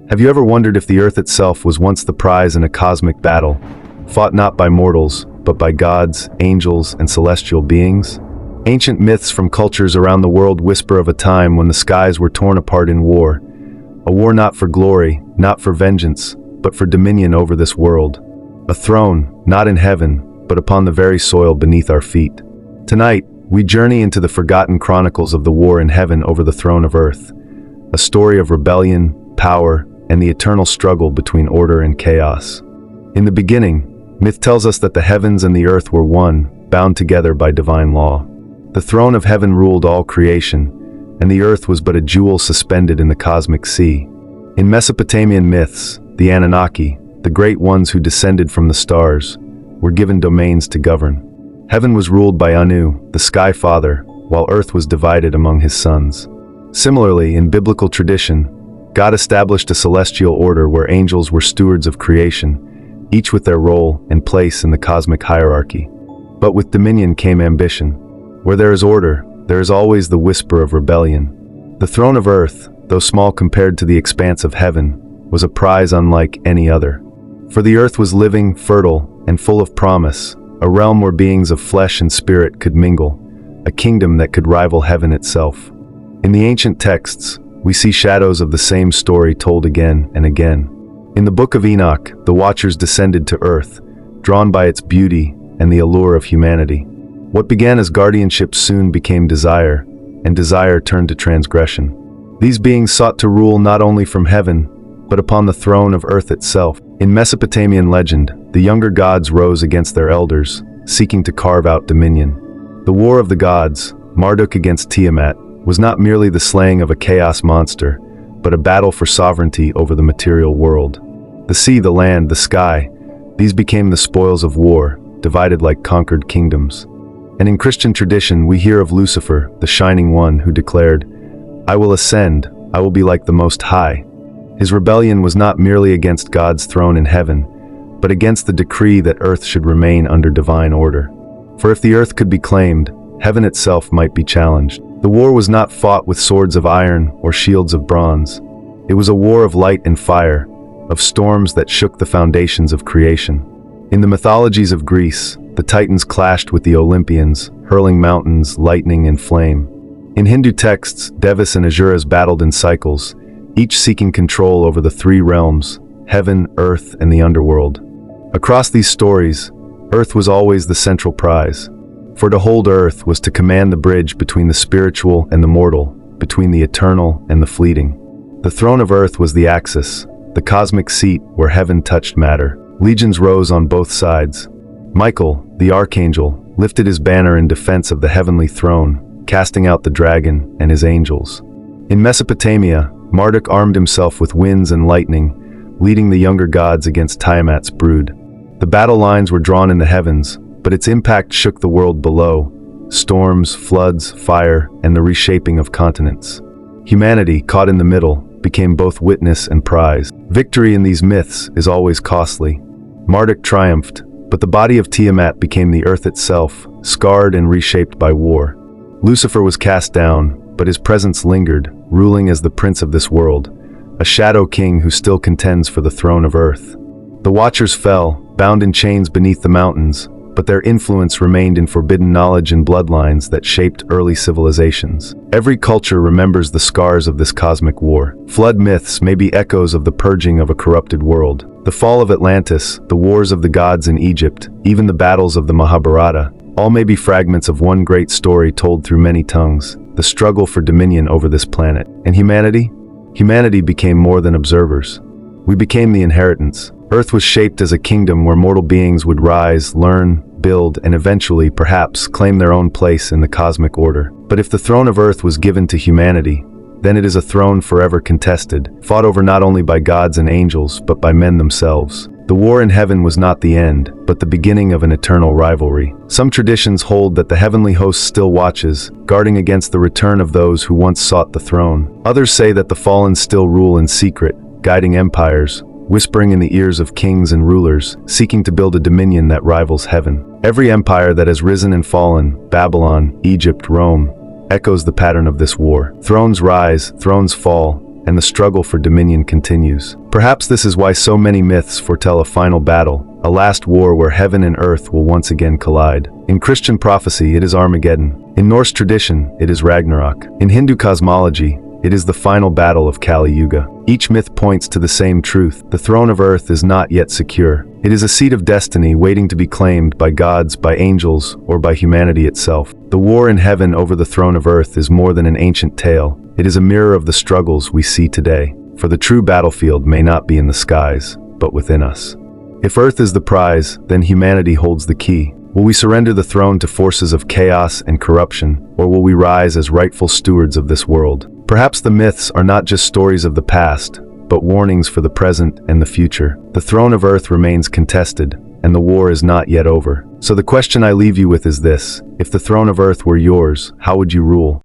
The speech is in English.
Have you ever wondered if the earth itself was once the prize in a cosmic battle, fought not by mortals, but by gods, angels, and celestial beings? Ancient myths from cultures around the world whisper of a time when the skies were torn apart in war, a war not for glory, not for vengeance, but for dominion over this world. A throne, not in heaven, but upon the very soil beneath our feet. Tonight, we journey into the forgotten chronicles of the war in heaven over the throne of earth, a story of rebellion, power, and the eternal struggle between order and chaos. In the beginning, myth tells us that the heavens and the earth were one, bound together by divine law. The throne of heaven ruled all creation, and the earth was but a jewel suspended in the cosmic sea. In Mesopotamian myths, the Anunnaki, the great ones who descended from the stars, were given domains to govern. Heaven was ruled by Anu, the sky father, while earth was divided among his sons. Similarly, in biblical tradition, God established a celestial order where angels were stewards of creation, each with their role and place in the cosmic hierarchy. But with dominion came ambition. Where there is order, there is always the whisper of rebellion. The throne of earth, though small compared to the expanse of heaven, was a prize unlike any other. For the earth was living, fertile, and full of promise, a realm where beings of flesh and spirit could mingle, a kingdom that could rival heaven itself. In the ancient texts, we see shadows of the same story told again and again. In the Book of Enoch, the Watchers descended to earth, drawn by its beauty and the allure of humanity. What began as guardianship soon became desire, and desire turned to transgression. These beings sought to rule not only from heaven, but upon the throne of earth itself. In Mesopotamian legend, the younger gods rose against their elders, seeking to carve out dominion. The war of the gods, Marduk against Tiamat, was not merely the slaying of a chaos monster, but a battle for sovereignty over the material world. The sea, the land, the sky, these became the spoils of war, divided like conquered kingdoms. And in Christian tradition, we hear of Lucifer, the shining one, who declared, "I will ascend, I will be like the Most High." His rebellion was not merely against God's throne in heaven, but against the decree that earth should remain under divine order. For if the earth could be claimed, heaven itself might be challenged. The war was not fought with swords of iron or shields of bronze. It was a war of light and fire, of storms that shook the foundations of creation. In the mythologies of Greece, the Titans clashed with the Olympians, hurling mountains, lightning, and flame. In Hindu texts, Devas and Asuras battled in cycles, each seeking control over the three realms, heaven, earth, and the underworld. Across these stories, earth was always the central prize. For to hold earth was to command the bridge between the spiritual and the mortal, between the eternal and the fleeting. The throne of earth was the axis, the cosmic seat where heaven touched matter. Legions rose on both sides. Michael, the archangel, lifted his banner in defense of the heavenly throne, casting out the dragon and his angels. In Mesopotamia, Marduk armed himself with winds and lightning, leading the younger gods against Tiamat's brood. The battle lines were drawn in the heavens, but its impact shook the world below. Storms, floods, fire, and the reshaping of continents. Humanity, caught in the middle, became both witness and prize. Victory in these myths is always costly. Marduk triumphed, but the body of Tiamat became the earth itself, scarred and reshaped by war. Lucifer was cast down, but his presence lingered, ruling as the prince of this world, a shadow king who still contends for the throne of earth. The Watchers fell, bound in chains beneath the mountains, but their influence remained in forbidden knowledge and bloodlines that shaped early civilizations. Every culture remembers the scars of this cosmic war. Flood myths may be echoes of the purging of a corrupted world. The fall of Atlantis, the wars of the gods in Egypt, even the battles of the Mahabharata, all may be fragments of one great story told through many tongues, the struggle for dominion over this planet. And humanity? Humanity became more than observers. We became the inheritance. Earth was shaped as a kingdom where mortal beings would rise, learn, build, and eventually, perhaps, claim their own place in the cosmic order. But if the throne of earth was given to humanity, then it is a throne forever contested, fought over not only by gods and angels, but by men themselves. The war in heaven was not the end, but the beginning of an eternal rivalry. Some traditions hold that the heavenly host still watches, guarding against the return of those who once sought the throne. Others say that the fallen still rule in secret, guiding empires, whispering in the ears of kings and rulers, seeking to build a dominion that rivals heaven. Every empire that has risen and fallen, Babylon, Egypt, Rome, echoes the pattern of this war. Thrones rise, thrones fall, and the struggle for dominion continues. Perhaps this is why so many myths foretell a final battle, a last war where heaven and earth will once again collide. In Christian prophecy, it is Armageddon. In Norse tradition, it is Ragnarok. In Hindu cosmology, it is the final battle of Kali Yuga. Each myth points to the same truth. The throne of earth is not yet secure. It is a seat of destiny waiting to be claimed by gods, by angels, or by humanity itself. The war in heaven over the throne of earth is more than an ancient tale. It is a mirror of the struggles we see today. For the true battlefield may not be in the skies, but within us. If earth is the prize, then humanity holds the key. Will we surrender the throne to forces of chaos and corruption, or will we rise as rightful stewards of this world? Perhaps the myths are not just stories of the past, but warnings for the present and the future. The throne of earth remains contested, and the war is not yet over. So the question I leave you with is this: if the throne of earth were yours, how would you rule?